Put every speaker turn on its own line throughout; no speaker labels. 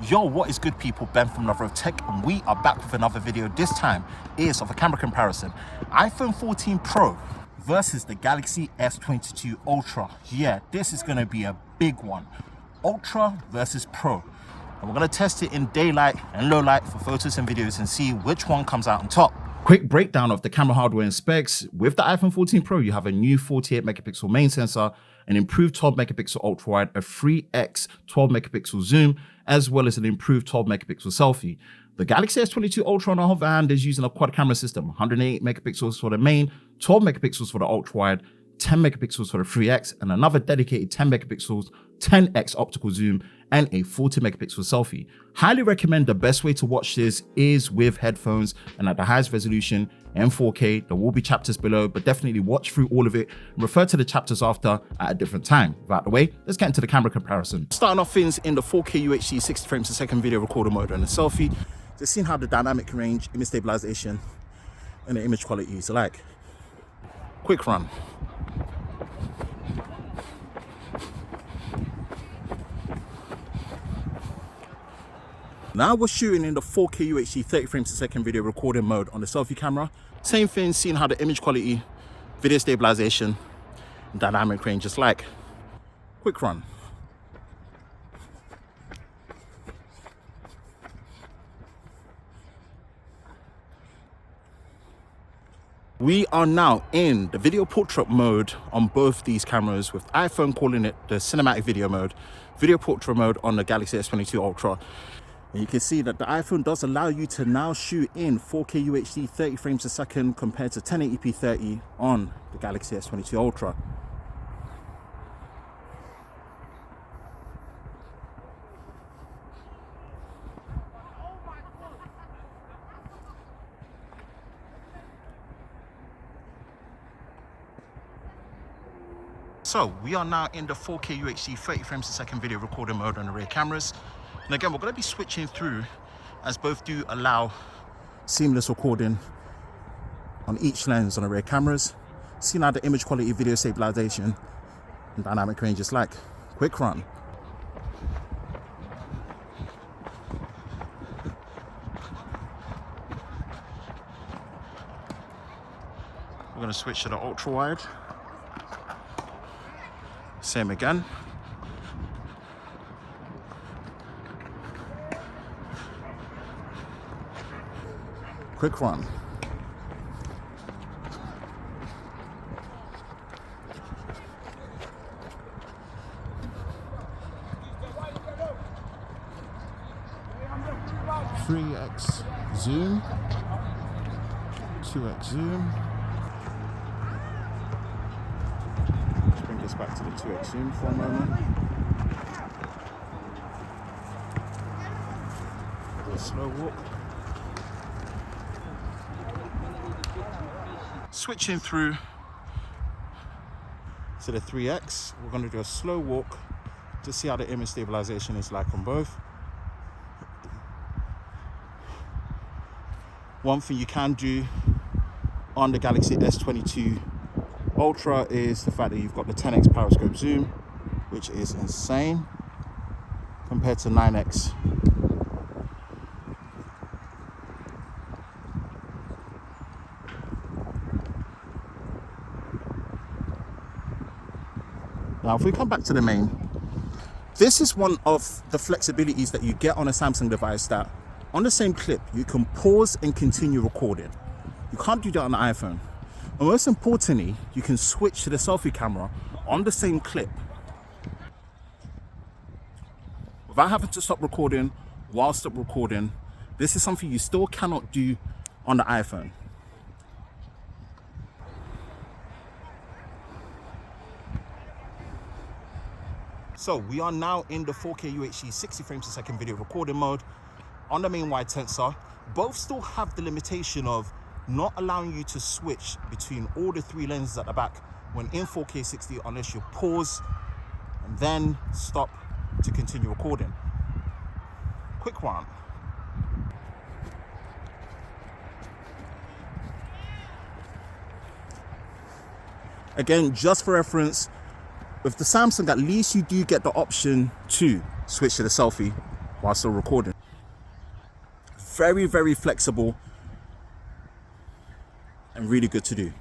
Yo, what is good people? Ben from Lover of Tech, and we are back with another video. This time is of a camera comparison. iPhone 14 Pro versus the Galaxy S22 Ultra. Yeah, this is gonna be a big one. Ultra versus Pro. And we're gonna test it in daylight and low light for photos and videos and see which one comes out on top. Quick breakdown of the camera hardware and specs. With the iPhone 14 Pro, you have a new 48 megapixel main sensor, an improved 12 megapixel ultra wide, a 3x 12 megapixel zoom, as well as an improved 12 megapixel selfie. The Galaxy S22 Ultra on the other hand is using a quad camera system, 108 megapixels for the main, 12 megapixels for the ultra wide, 10 megapixels for the 3x, and another dedicated 10 megapixels, 10x optical zoom, and a 40 megapixel selfie. Highly recommend the best way to watch this is with headphones and at the highest resolution and 4K. There will be chapters below, but definitely watch through all of it and refer to the chapters after at a different time. Without the way, let's get into the camera comparison. Starting off things in the 4K UHD 60 frames per second video recorder mode and the selfie. Just seeing how the dynamic range, image stabilization, and the image quality is alike. Quick run. Now we're shooting in the 4K UHD 30 frames per second video recording mode on the selfie camera. Same thing, seeing how the image quality, video stabilization, and dynamic range is like. Quick run. We are now in the video portrait mode on both these cameras, with iPhone calling it the cinematic video mode, video portrait mode on the Galaxy S22 Ultra. And you can see that the iPhone does allow you to now shoot in 4K UHD 30 frames a second compared to 1080p 30 on the Galaxy S22 Ultra. So we are now in the 4K UHD 30 frames a second video recording mode on the rear cameras. And again, we're going to be switching through as both do allow seamless recording on each lens on the rear cameras. See now the image quality, video stabilization, and dynamic range is like. Quick run. We're going to switch to the ultra wide. Same again. Quick run. (3x zoom, 2x zoom). Let's bring this back to the 2x zoom for a moment. Do a slow walk. Switching through to the 3x, we're going to do a slow walk to see how the image stabilization is like on both. One thing you can do on the Galaxy S22 Ultra is the fact that you've got the 10x periscope zoom, which is insane compared to 9x. Now, if we come back to the main, this is one of the flexibilities that you get on a Samsung device, that on the same clip, you can pause and continue recording. You can't do that on the iPhone. And most importantly, you can switch to the selfie camera on the same clip without having to stop recording while stop recording. This is something you still cannot do on the iPhone. So we are now in the 4K UHD 60 frames per second video recording mode on the main wide sensor. Both still have the limitation of not allowing you to switch between all the three lenses at the back when in 4K 60 unless you pause and then stop to continue recording. Quick run. Again, just for reference, with the Samsung, at least you do get the option to switch to the selfie while still recording. Very, very flexible and really good to do.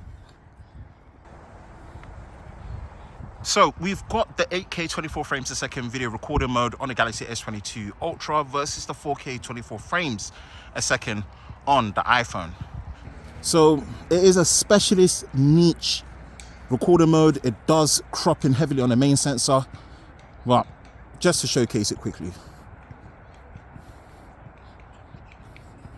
So we've got the 8K 24 frames a second video recording mode on the Galaxy S22 Ultra versus the 4K 24 frames a second on the iPhone. So it is a specialist niche recording mode. It does crop in heavily on the main sensor, but just to showcase it quickly.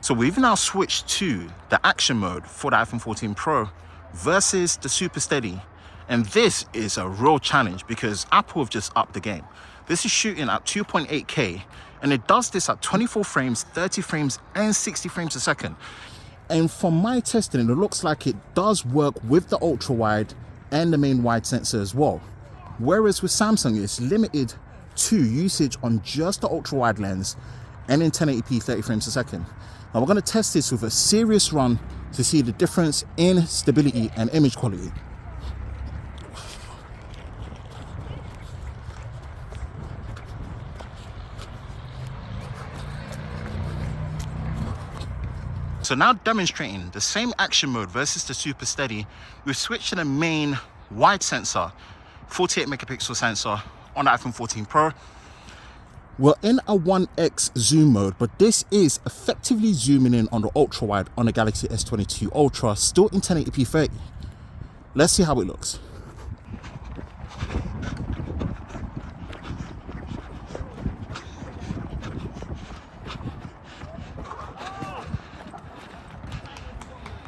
So we've now switched to the action mode for the iPhone 14 Pro versus the Super Steady. And this is a real challenge because Apple have just upped the game. This is shooting at 2.8K and it does this at 24 frames, 30 frames and 60 frames a second. And from my testing, it looks like it does work with the ultra wide and the main wide sensor as well. Whereas with Samsung, it's limited to usage on just the ultra wide lens and in 1080p 30 frames a second. Now we're going to test this with a serious run to see the difference in stability and image quality. So now demonstrating the same action mode versus the Super Steady, we've switched to the main wide sensor, 48 megapixel sensor on the iPhone 14 Pro. We're in a 1x zoom mode, but this is effectively zooming in on the ultra wide on the Galaxy S22 Ultra, still in 1080p 30. Let's see how it looks.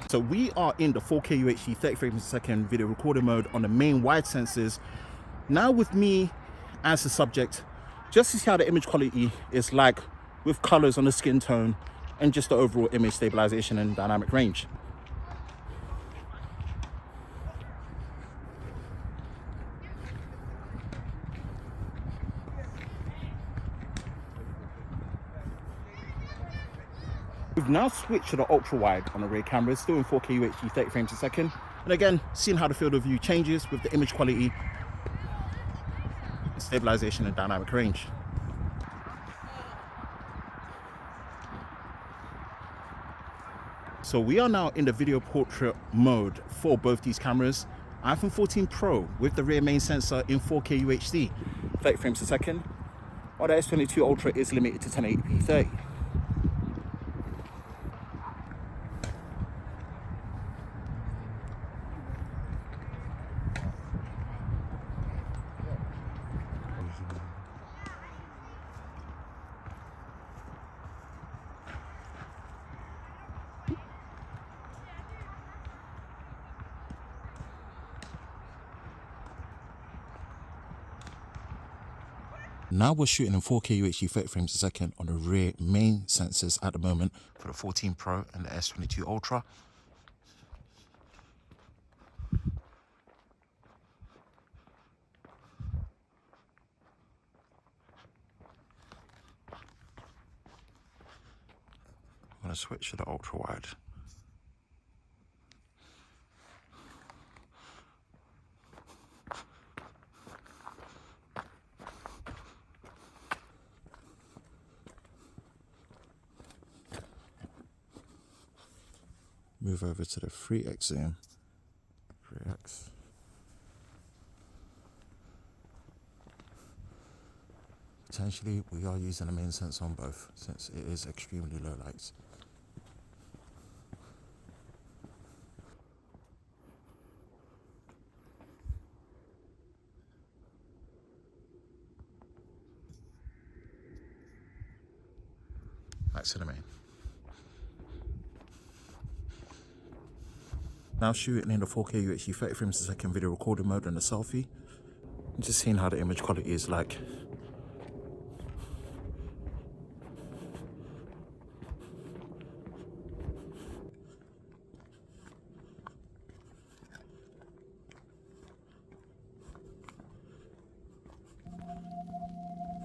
So we are in the 4K UHD 30 frames a second video recording mode on the main wide sensors. Now with me as the subject, just to see how the image quality is like with colors on the skin tone and just the overall image stabilization and dynamic range. We've now switched to the ultra wide on the rear cameras, still in 4K UHD 30 frames a second. And again, seeing how the field of view changes with the image quality, stabilization and dynamic range. So we are now in the video portrait mode for both these cameras. iPhone 14 Pro with the rear main sensor in 4K UHD 30 frames a second, while the S22 Ultra is limited to 1080p 30. Now we're shooting in 4K UHD 30 frames a second on the rear main sensors at the moment for the 14 Pro and the S22 Ultra. I'm going to switch to the ultra wide. Move over to the 3x zoom. 3x. Potentially, we are using the main sensor on both since it is extremely low lights. Back to the main. Now shooting in the 4K UHD 30 frames a second video recording mode on the selfie. Just seeing how the image quality is like.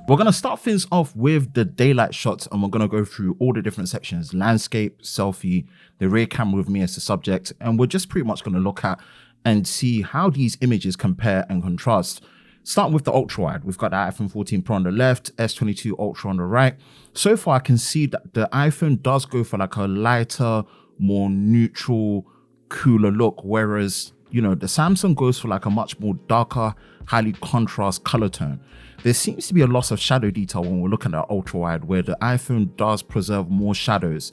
We're going to start things off with the daylight shots and we're going to go through all the different sections: landscape, selfie, the rear camera with me as the subject. And we're just pretty much going to look at and see how these images compare and contrast. Starting with the ultra wide, we've got the iPhone 14 Pro on the left, S22 Ultra on the right. So far, I can see that the iPhone does go for like a lighter, more neutral, cooler look, whereas, you know, the Samsung goes for like a much more darker, highly contrast color tone. There seems to be a loss of shadow detail when we're looking at ultra wide, where the iPhone does preserve more shadows.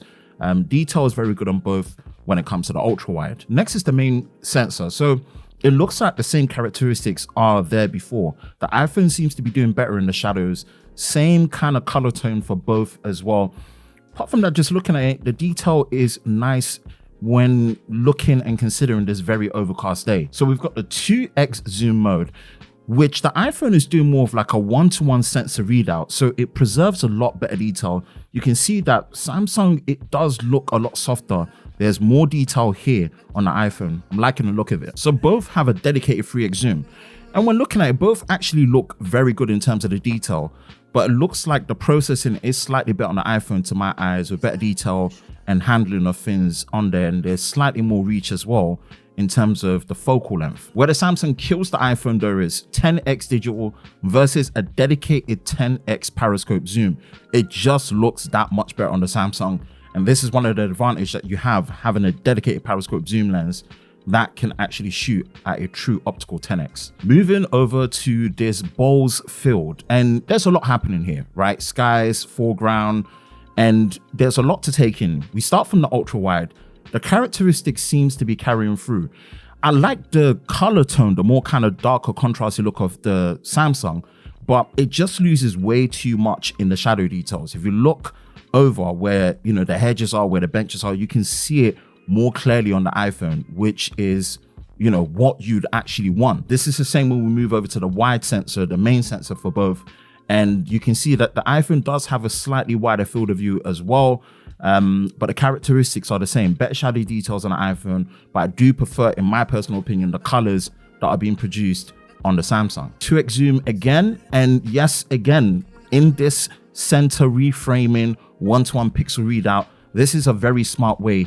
Detail is very good on both when it comes to the ultra wide. Next is the main sensor. So it looks like the same characteristics are there before. The iPhone seems to be doing better in the shadows. Same kind of color tone for both as well. Apart from that, just looking at it, the detail is nice when looking and considering this very overcast day. So we've got the 2x zoom mode, which the iPhone is doing more of like a one-to-one sensor readout. So it preserves a lot better detail. You can see that Samsung, it does look a lot softer. There's more detail here on the iPhone. I'm liking the look of it. So both have a dedicated 3x zoom. And when looking at it, both actually look very good in terms of the detail, but it looks like the processing is slightly better on the iPhone to my eyes, with better detail and handling of things on there. And there's slightly more reach as well in terms of the focal length. Where the Samsung kills the iPhone though is 10x digital versus a dedicated 10x periscope zoom. It just looks that much better on the Samsung. And this is one of the advantages that you have, having a dedicated periscope zoom lens that can actually shoot at a true optical 10x. Moving over to this Bowls field, and there's a lot happening here, right? Skies, foreground, and there's a lot to take in. We start from the ultra wide. The characteristic seems to be carrying through. I like the color tone, the more kind of darker contrasty look of the Samsung, but it just loses way too much in the shadow details. If you look over where, you know, the hedges are, where the benches are, you can see it more clearly on the iPhone, which is, you know, what you'd actually want. This is the same when we move over to the wide sensor, the main sensor for both. And you can see that the iPhone does have a slightly wider field of view as well. But the characteristics are the same. Better shadow details on the iPhone, but I do prefer, in my personal opinion, the colors that are being produced on the Samsung. 2x zoom again, and yes, again, in this center reframing, one-to-one pixel readout, this is a very smart way.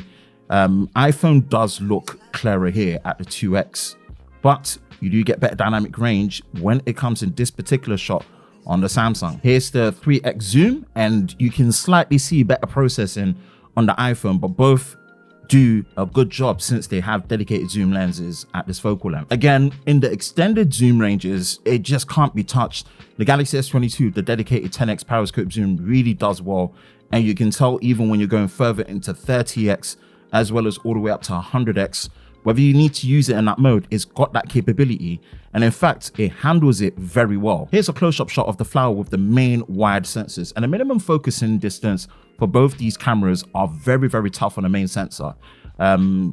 iPhone does look clearer here at the 2x, but you do get better dynamic range when it comes in this particular shot on the Samsung. Here's the 3x zoom, and you can slightly see better processing on the iPhone, but both do a good job since they have dedicated zoom lenses at this focal length. Again, in the extended zoom ranges, it just can't be touched. The Galaxy S22, the dedicated 10x periscope zoom, really does well, and you can tell even when you're going further into 30x as well as all the way up to 100x, whether you need to use it in that mode, it's got that capability. And in fact, it handles it very well. Here's a close-up shot of the flower with the main wide sensors, and the minimum focusing distance for both these cameras are very, very tough on the main sensor. I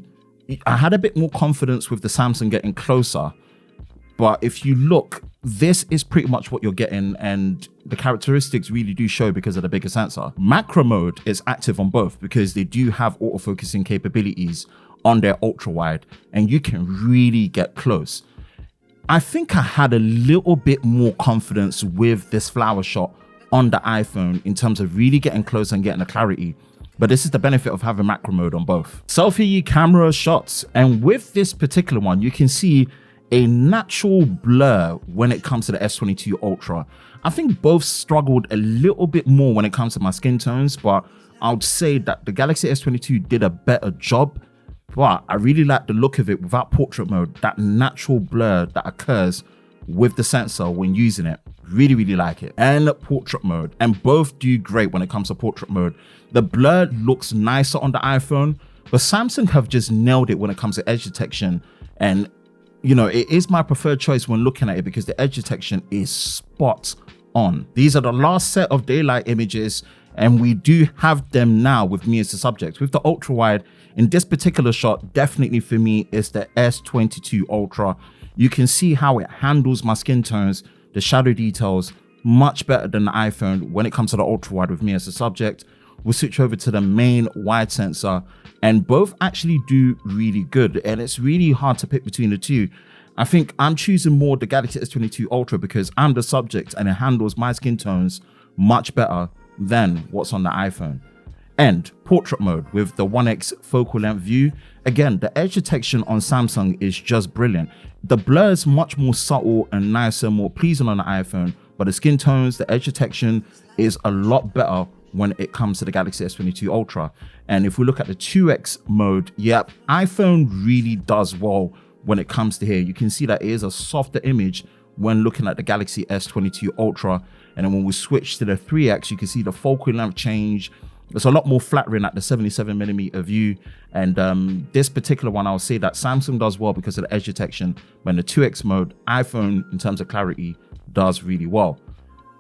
had a bit more confidence with the Samsung getting closer, but if you look, this is pretty much what you're getting, and the characteristics really do show because of the bigger sensor. Macro mode is active on both because they do have autofocusing capabilities on their ultra wide, and you can really get close. I think I had a little bit more confidence with this flower shot on the iPhone in terms of really getting close and getting the clarity, but this is the benefit of having macro mode on both. Selfie camera shots, and with this particular one, you can see a natural blur when it comes to the S22 Ultra. I think both struggled a little bit more when it comes to my skin tones, but I would say that the Galaxy S22 did a better job. But I really like the look of it without portrait mode, that natural blur that occurs with the sensor when using it. Really, really like it. And portrait mode, and both do great when it comes to portrait mode. The blur looks nicer on the iPhone, but Samsung have just nailed it when it comes to edge detection. And you know, it is my preferred choice when looking at it because the edge detection is spot on. These are the last set of daylight images, and we do have them now with me as the subject. With the ultra wide, in this particular shot, definitely for me is the S22 Ultra. You can see how it handles my skin tones, the shadow details, much better than the iPhone when it comes to the ultra wide with me as the subject. We'll switch over to the main wide sensor, and both actually do really good, and it's really hard to pick between the two. I think I'm choosing more the Galaxy S22 Ultra because I'm the subject and it handles my skin tones much better than what's on the iPhone. And portrait mode with the 1x focal length view. Again, the edge detection on Samsung is just brilliant. The blur is much more subtle and nicer, more pleasing on the iPhone, but the skin tones, the edge detection is a lot better when it comes to the Galaxy S22 Ultra. And if we look at the 2x mode, yep, iPhone really does well when it comes to here. You can see that it is a softer image when looking at the Galaxy S22 Ultra. And then when we switch to the 3x, you can see the focal length change. It's a lot more flattering at the 77mm view. And this particular one, I'll say that Samsung does well because of the edge detection, when the 2x mode, iPhone, in terms of clarity, does really well.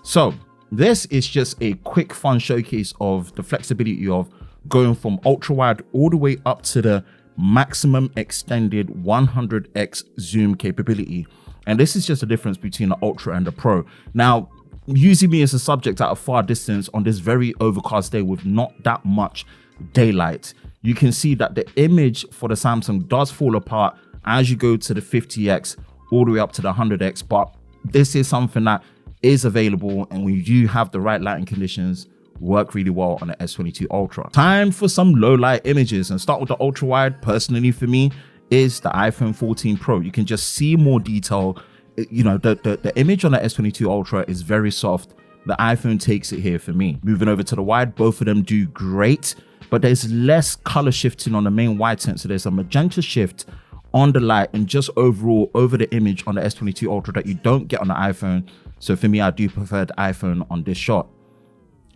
So this is just a quick fun showcase of the flexibility of going from ultra wide all the way up to the maximum extended 100x zoom capability. And this is just the difference between the Ultra and the Pro. Now, using me as a subject at a far distance on this very overcast day with not that much daylight, you can see that the image for the Samsung does fall apart as you go to the 50x all the way up to the 100x. But this is something that is available, and when you do have the right lighting conditions, work really well on the S22 Ultra. Time for some low light images, and start with the ultra wide. Personally for me is the iPhone 14 Pro. You can just see more detail. You know, the image on the S22 Ultra is very soft. The iPhone takes it here for me. Moving over to the wide, both of them do great, but there's less color shifting on the main wide sensor. There's a magenta shift on the light and just overall over the image on the S22 Ultra that you don't get on the iPhone. So for me, I do prefer the iPhone on this shot.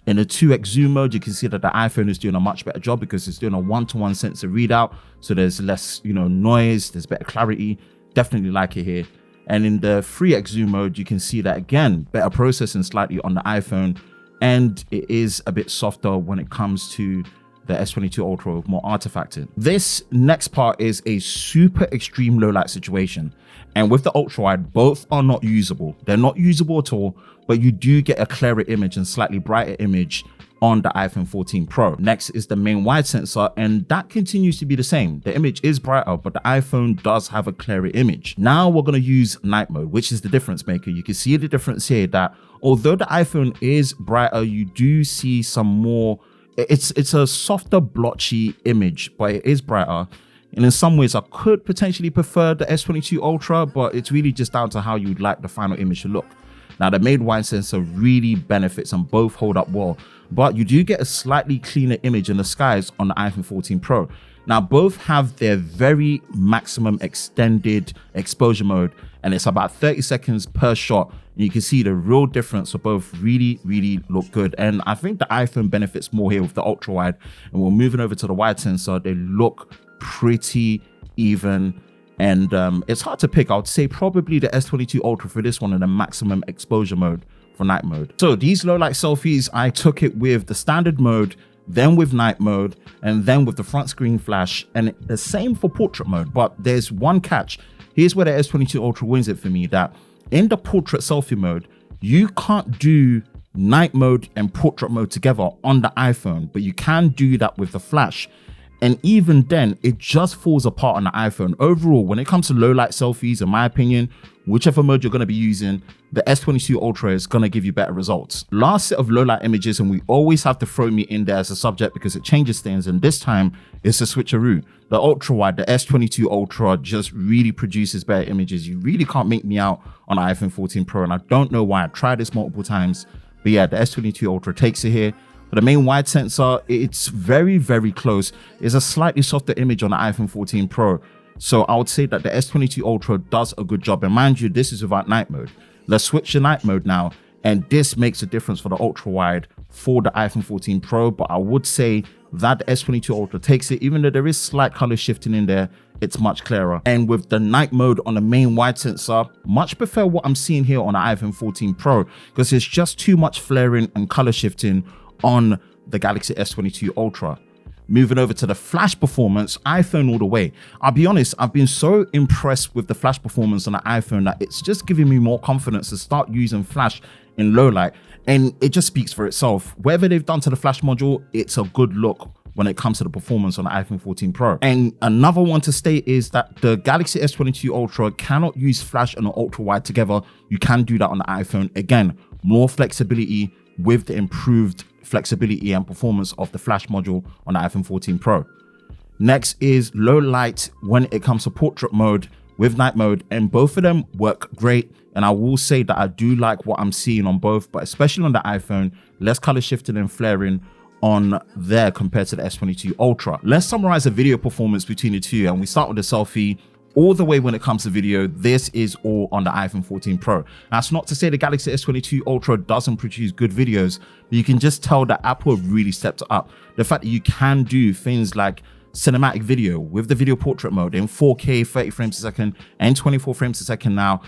In the 2x zoom mode, you can see that the iPhone is doing a much better job because it's doing a 1-to-1 sensor readout. So there's less, noise, there's better clarity. Definitely like it here. And in the 3x zoom mode, you can see that again, better processing slightly on the iPhone. And it is a bit softer when it comes to the S22 Ultra with more artifacting. This next part is a super extreme low light situation. And with the ultra wide, both are not usable. They're not usable at all, but you do get a clearer image and slightly brighter image on the iPhone 14 Pro. Next is the main wide sensor, and that continues to be the same. The image is brighter, but the iPhone does have a clearer image. Now we're gonna use night mode, which is the difference maker. You can see the difference here that although the iPhone is brighter, you do see some more, it's a softer blotchy image, but it is brighter. And in some ways, I could potentially prefer the S22 Ultra, but it's really just down to how you'd like the final image to look. Now, the main wide sensor really benefits and both hold up well, but you do get a slightly cleaner image in the skies on the iPhone 14 Pro. Now, both have their very maximum extended exposure mode, and it's about 30 seconds per shot. And you can see the real difference. So both really, really look good. And I think the iPhone benefits more here with the ultra wide. And we're moving over to the wide sensor. They look pretty even, and it's hard to pick. I would say probably the S22 Ultra for this one in the maximum exposure mode for night mode. So these low light selfies, I took it with the standard mode, then with night mode, and then with the front screen flash, and the same for portrait mode. But there's one catch. Here's where the S22 Ultra wins it for me, that in the portrait selfie mode, you can't do night mode and portrait mode together on the iPhone, but you can do that with the flash. And even then, it just falls apart on the iPhone. Overall, when it comes to low light selfies, in my opinion, whichever mode you're going to be using, the S22 Ultra is going to give you better results. Last set of low light images, and we always have to throw me in there as a subject because it changes things. And this time, it's a switcheroo. The ultra wide, the S22 Ultra just really produces better images. You really can't make me out on the iPhone 14 Pro. And I don't know why. I tried this multiple times. But yeah, the S22 Ultra takes it here. But the main wide sensor, it's very, very close. It's a slightly softer image on the iPhone 14 Pro. So I would say that the S22 Ultra does a good job. And mind you, this is without night mode. Let's switch to night mode now. And this makes a difference for the ultra wide for the iPhone 14 Pro. But I would say that the S22 Ultra takes it, even though there is slight color shifting in there, it's much clearer. And with the night mode on the main wide sensor, much prefer what I'm seeing here on the iPhone 14 Pro, because there's just too much flaring and color shifting on the Galaxy S22 Ultra. Moving over to the flash performance, iPhone all the way. I'll be honest, I've been so impressed with the flash performance on the iPhone that it's just giving me more confidence to start using flash in low light. And it just speaks for itself. Whatever they've done to the flash module, it's a good look when it comes to the performance on the iPhone 14 Pro. And another one to state is that the Galaxy S22 Ultra cannot use flash and ultra wide together. You can do that on the iPhone. Again, more flexibility with the improved flexibility and performance of the flash module on the iPhone 14 Pro. Next is low light when it comes to portrait mode with night mode, and both of them work great. And I will say that I do like what I'm seeing on both, but especially on the iPhone, less color shifting and flaring on there compared to the S22 Ultra. Let's summarize the video performance between the two, and we start with the selfie. All the way when it comes to video, this is all on the iPhone 14 Pro. That's not to say the Galaxy S22 Ultra doesn't produce good videos, but you can just tell that Apple really stepped up. The fact that you can do things like cinematic video with the video portrait mode in 4K, 30 frames a second and 24 frames a second now,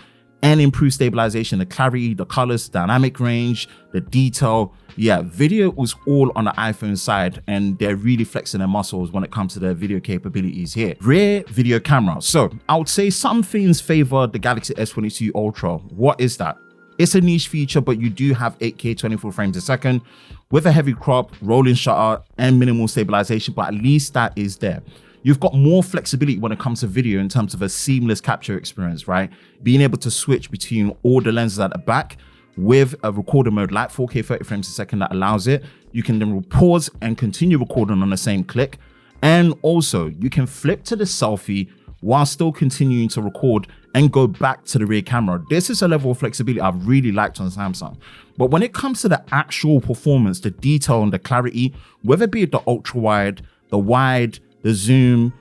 and improve stabilization, the clarity, the colors, dynamic range, the detail. Yeah, video was all on the iPhone side, and they're really flexing their muscles when it comes to their video capabilities here. Rear video camera. So I would say some things favor the Galaxy S22 Ultra. What is that? It's a niche feature, but you do have 8K 24 frames a second with a heavy crop, rolling shutter, and minimal stabilization, but at least that is there. You've got more flexibility when it comes to video in terms of a seamless capture experience, right? Being able to switch between all the lenses at the back with a recorder mode like 4K 30 frames a second that allows it. You can then pause and continue recording on the same click. And also you can flip to the selfie while still continuing to record and go back to the rear camera. This is a level of flexibility I've really liked on Samsung. But when it comes to the actual performance, the detail and the clarity, whether it be the ultra wide, the wide, the zoom,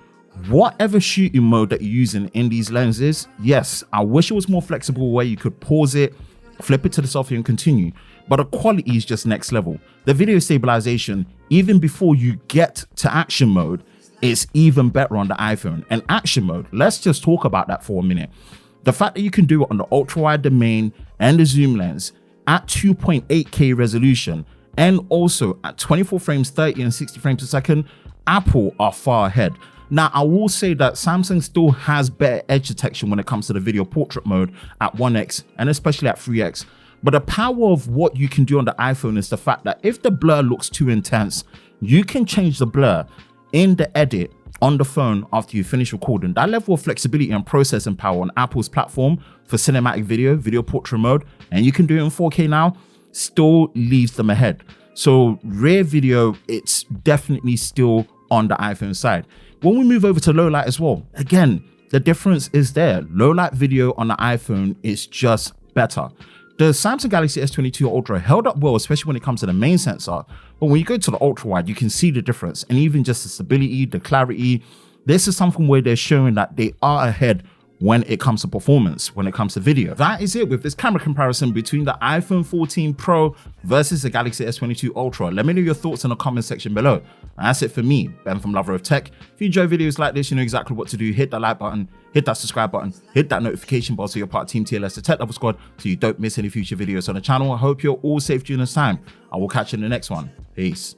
whatever shooting mode that you're using in these lenses, yes, I wish it was more flexible where you could pause it, flip it to the selfie and continue. But the quality is just next level. The video stabilization, even before you get to action mode, is even better on the iPhone. And action mode, let's just talk about that for a minute. The fact that you can do it on the ultra wide, the main, and the zoom lens at 2.8K resolution, and also at 24 frames, 30 and 60 frames a second, Apple are far ahead. Now, I will say that Samsung still has better edge detection when it comes to the video portrait mode at 1x and especially at 3x. But the power of what you can do on the iPhone is the fact that if the blur looks too intense, you can change the blur in the edit on the phone after you finish recording. That level of flexibility and processing power on Apple's platform for cinematic video, video portrait mode, and you can do it in 4K now, still leaves them ahead. So rear video, it's definitely still on the iPhone side. When we move over to low light as well, again, the difference is there. Low light video on the iPhone is just better. The Samsung Galaxy S22 Ultra held up well, especially when it comes to the main sensor. But when you go to the ultra wide, you can see the difference, and even just the stability, the clarity. This is something where they're showing that they are ahead when it comes to performance, when it comes to video. That is it with this camera comparison between the iPhone 14 Pro versus the Galaxy S22 Ultra. Let me know your thoughts in the comment section below. And that's it for me, Ben from Lover of Tech. If you enjoy videos like this, you know exactly what to do. Hit that like button, hit that subscribe button, hit that notification bell so you're part of Team TLS, the Tech Lover Squad, so you don't miss any future videos on the channel. I hope you're all safe during this time. I will catch you in the next one. Peace.